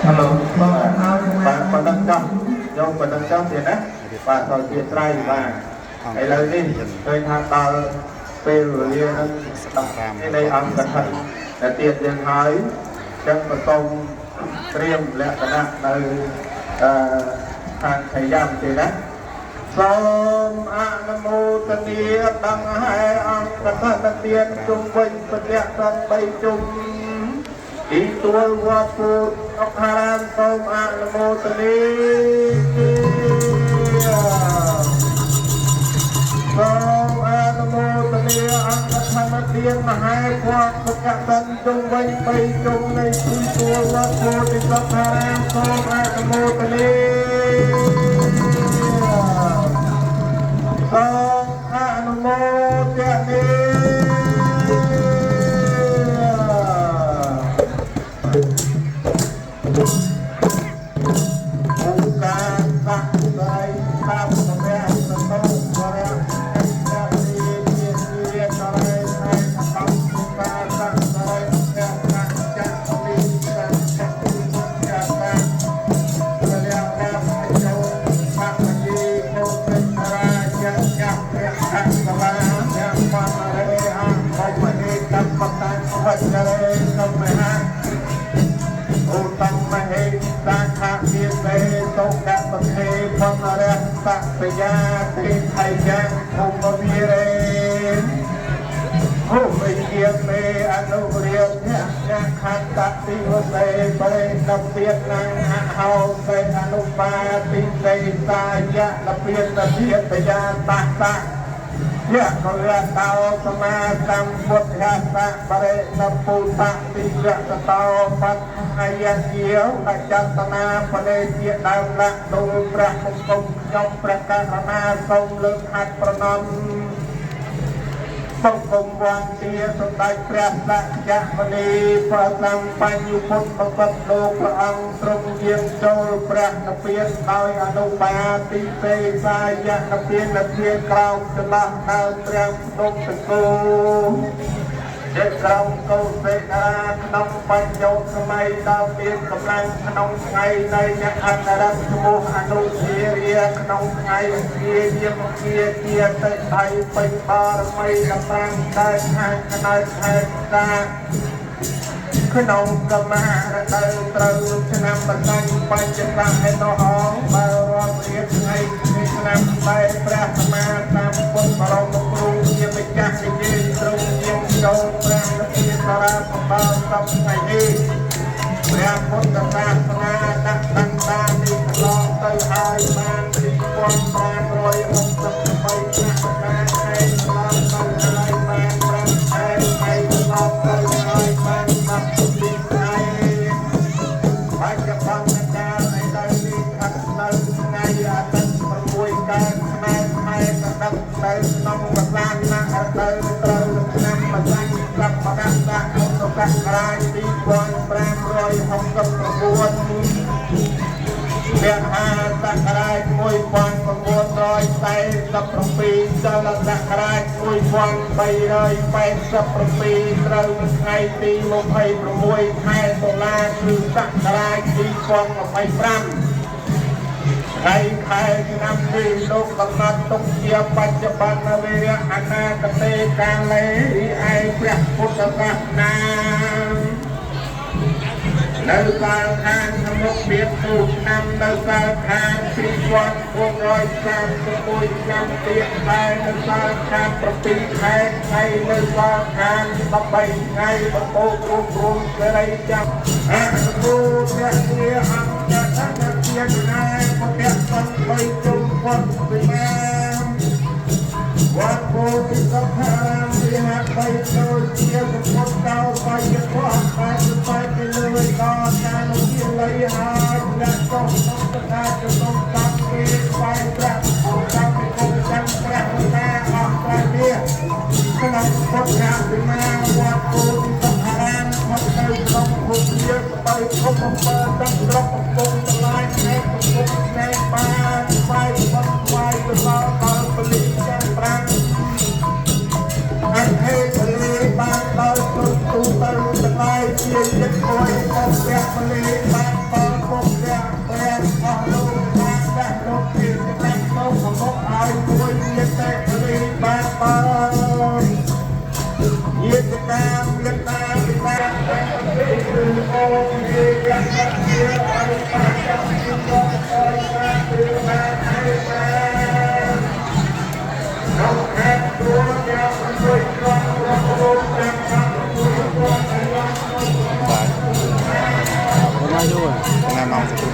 Hello បាទប៉ុណ្ណឹងចោះយកប៉ុណ្ណឹងចោះទៀតណាបាទទៅជាស្រ័យបាទឥឡូវនេះឃើញថាដល់ពេលវេលានឹងនៃអង្គកថាតែទៀតយើងហើយចឹងក៏សូមត្រៀមលក្ខណៈនៅខាងខយ៉ាំទេណាសូមអនុមោទនាដង្ហែអង្គកថាទៀតជុំវិញព្រះសង្ឃ3ជុំទីទួលវត្តពុទ្ធអក្ខរានសូមអនុមោទនាសូមអនុមោទនាអង្គធម្មទានមហេភ័ក្រសុខសន្តិជុំវិញ3ជុំនៃទីទួលវត្តពុទ្ធអក្ខរានសូមអនុមោទនាសូមអនុមោទនាបញ្ញាទេថៃយ៉ាងភូមិវិរេភូមិជាមេអនុរាជអ្នកខន្តតិវសេបរិណពាតនាងអហោសេអនុបាទិសេសាយៈលពាតធាតយាតតៈយៈកលតោសមាសម្ពុទ្ធៈបរិណពុតតិយៈតោបតអយជាវអចតនាបលេជាដើមដាក់ទូលព្រះគុំខ្ញុំព្រះករុណាសូមលើកហាត់ប្រណម្យបង្គំវន្ទាសម្ដេចព្រះសក្យមុនីព្រះសម្បញ្ញពុទ្ធបពិតលោកព្រះអង្គទ្រង់យាងចូលព្រះនិព្វានដោយអនុបាទិសេសាយៈនិព្វានជាក្រោមចន្លោះដើមព្រះភ្នំតកូជាក្រោមកោសេនាក្នុងបញ្ញោសម័យដល់មានកម្លាំងក្នុងថ្ងៃនៃអ្នកអន្តរឈ្មោះអនុជារាក្នុងថ្ងៃជាយាមជាជាតិថៃពេញបរមី15កើតខាងក្តៅខែតាក្នុងកម្មារដូវត្រូវឆ្នាំបដិបញ្ចសាហេតុហងបើរាប់រៀបថ្ងៃឆ្នាំតែព្រះសម្មាសម្ពុទ្ធបរមគ្រូជាម្ចាស់និយាយទ្រង់យាងចូលព្រះនិព្វានបរាបបោសពថ្ងៃនេះព្រះពុទ្ធសាសនាដាក់តាំងតានេះកន្លងទៅហើយបាន2568ឆ្នាំហើយកន្លងទៅហើយបាន5ខែហើយកន្លងទៅហើយបាន10ទីថ្ងៃបច្ចុប្បន្នកាលនៃដល់នេះខាងនៅថ្ងៃអាទិត្យ6កើតខ្មែរខែកណ្ដាប់ទៅក្នុងវស្សាណារដូវត្រូវឆ្នាំម្សាញ់កັບបដាសាអន្តរសក្រាយ2569ព្រះហាសក្រាយ1947ចលសក្រាយ1387ត្រូវថ្ងៃទី26ខែតុលាគឺសក្រាយ2025ហើយខែឆ្នាំនេះលោកកំណត់ទុកជាបច្ចុប្បន្នវេរៈអនាគតេកាលេឯព្រះពុទ្ធសាសនានៅសាលខាងសមុទ្រមានទូឆ្នាំនៅសាលខាង2431ឆ្នាំទៀតហើយនៅសាលខាង7ខែថ្ងៃនៅសាលខាង13ថ្ងៃបបោរួមសេរីចាប់អនុមោទនាអង្គកថាជាណាពុទ្ធសង្ឃ3ជុំវត្តវិមាវត្តពោធិសត្វរាមវិហារ3ចូលជាសមុទ្រកោបាយធម៌បានទៅទៅលើកោការនោះជាលៃហើយអ្នកចង់សង្ឃថាចំណុចតាមគេស្វែងប្រាក់តាមពីគុំចាំប្រាក់តាអស់តែនេះក្នុងពុទ្ធរាវិមាវត្តពោធិសត្វរាមមកទៅក្នុងភូមិជាស្បៃធំអំពើទឹកស្រុកកំពង់តម្លាយនៃកំពង់ស្នេហ៍បានស្វែងវត្តស្វែងទៅដល់ពលិចាំប្រាំអហេតុលីបានដល់ទូទៅទាំងឡាយជាចិត្ត Không ai đâu à? Nam Long sẽ cùng